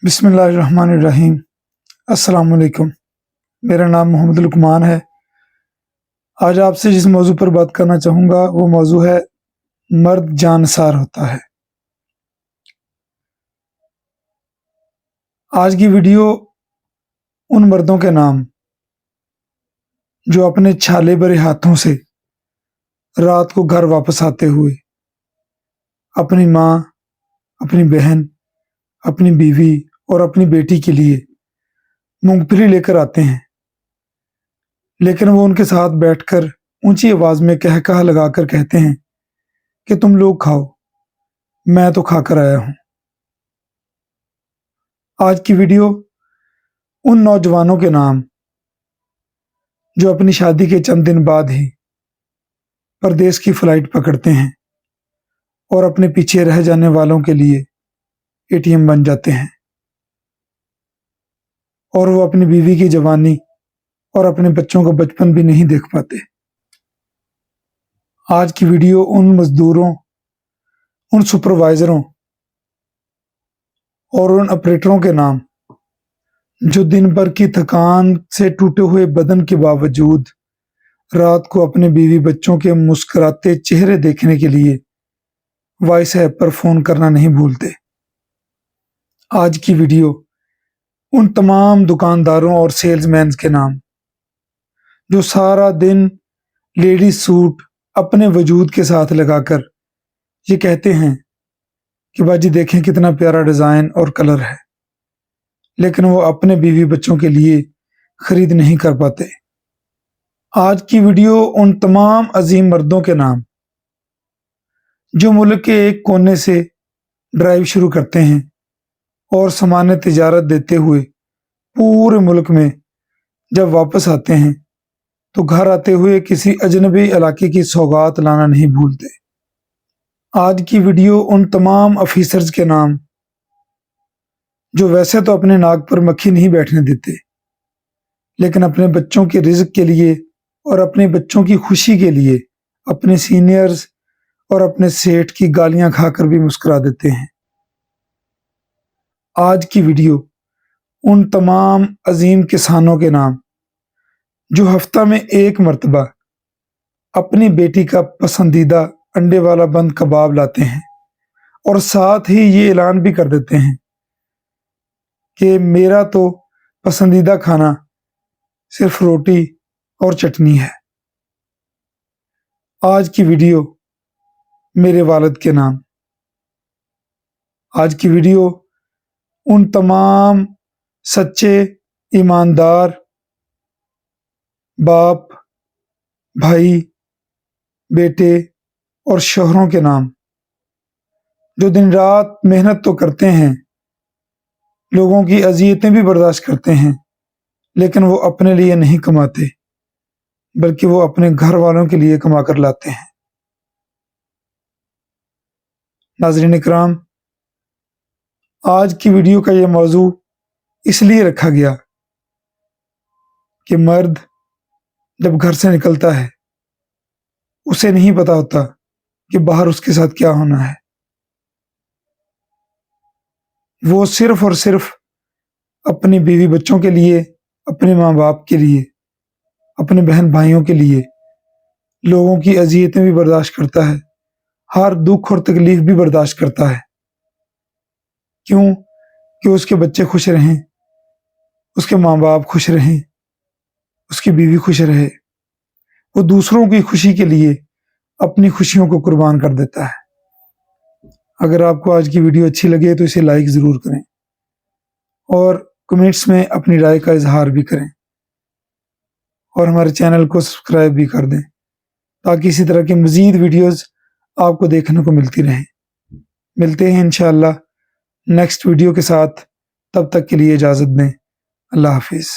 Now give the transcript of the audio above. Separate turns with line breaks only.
बिस्मिल्लाहिर्रहमानिर्रहीम। अस्सलाम वालेकुम। मेरा नाम मोहम्मद लुकमान है। आज आपसे जिस मौजू पर बात करना चाहूँगा वो मौजू है मर्द जानसार होता है। आज की वीडियो उन मर्दों के नाम जो अपने छाले भरे हाथों से रात को घर वापस आते हुए अपनी माँ, अपनी बहन, अपनी बीवी और अपनी बेटी के लिए मूंगफली लेकर आते हैं, लेकिन वो उनके साथ बैठकर ऊंची आवाज में कहकहा लगाकर कहते हैं कि तुम लोग खाओ, मैं तो खाकर आया हूं। आज की वीडियो उन नौजवानों के नाम जो अपनी शादी के चंद दिन बाद ही परदेश की फ्लाइट पकड़ते हैं और अपने पीछे रह जाने वालों के लिए एटीएम बन जाते हैं, और वो अपनी बीवी की जवानी और अपने बच्चों का बचपन भी नहीं देख पाते। आज की वीडियो उन मजदूरों, उन सुपरवाइजरों और उन ऑपरेटरों के नाम जो दिन भर की थकान से टूटे हुए बदन के बावजूद रात को अपने बीवी बच्चों के मुस्कुराते चेहरे देखने के लिए वॉइस ऐप पर फोन करना नहीं भूलते। आज की वीडियो उन तमाम दुकानदारों और सेल्समैन के नाम जो सारा दिन लेडीज सूट अपने वजूद के साथ लगाकर ये कहते हैं कि बाजी देखें कितना प्यारा डिजाइन और कलर है, लेकिन वो अपने बीवी बच्चों के लिए खरीद नहीं कर पाते। आज की वीडियो उन तमाम अजीम मर्दों के नाम जो मुल्क के एक कोने से ड्राइव शुरू करते हैं और सामान्य तिजारत देते हुए पूरे मुल्क में जब वापस आते हैं तो घर आते हुए किसी अजनबी इलाके की सौगात लाना नहीं भूलते। आज की वीडियो उन तमाम ऑफिसर्स के नाम जो वैसे तो अपने नाक पर मक्खी नहीं बैठने देते, लेकिन अपने बच्चों के रिज्क के लिए और अपने बच्चों की खुशी के लिए अपने सीनियर्स और अपने सेठ की गालियां खाकर भी मुस्कुरा देते हैं। आज की वीडियो उन तमाम अजीम किसानों के नाम जो हफ्ता में एक मर्तबा अपनी बेटी का पसंदीदा अंडे वाला बंद कबाब लाते हैं और साथ ही ये ऐलान भी कर देते हैं कि मेरा तो पसंदीदा खाना सिर्फ रोटी और चटनी है। आज की वीडियो मेरे वालिद के नाम। आज की वीडियो उन तमाम सच्चे ईमानदार बाप, भाई, बेटे और शोहरों के नाम जो दिन रात मेहनत तो करते हैं, लोगों की अजियतें भी बर्दाश्त करते हैं, लेकिन वो अपने लिए नहीं कमाते बल्कि वो अपने घर वालों के लिए कमा कर लाते हैं। नाज़रीन इकराम, आज की वीडियो का ये मौजू इसलिए रखा गया कि मर्द जब घर से निकलता है उसे नहीं पता होता कि बाहर उसके साथ क्या होना है। वो सिर्फ और सिर्फ अपनी बीवी बच्चों के लिए, अपने माँ बाप के लिए, अपने बहन भाइयों के लिए लोगों की अजियतें भी बर्दाश्त करता है, हर दुख और तकलीफ भी बर्दाश्त करता है। क्यों? कि उसके बच्चे खुश रहें, उसके माँ बाप खुश रहें, उसकी बीवी खुश रहे। वो दूसरों की खुशी के लिए अपनी खुशियों को कुर्बान कर देता है। अगर आपको आज की वीडियो अच्छी लगे तो इसे लाइक ज़रूर करें और कमेंट्स में अपनी राय का इजहार भी करें, और हमारे चैनल को सब्सक्राइब भी कर दें ताकि इसी तरह की मज़ीद वीडियोस आपको देखने को मिलती रहें। मिलते हैं इंशाअल्लाह नेक्स्ट वीडियो के साथ। तब तक के लिए इजाज़त दें। अल्लाह हाफिज़।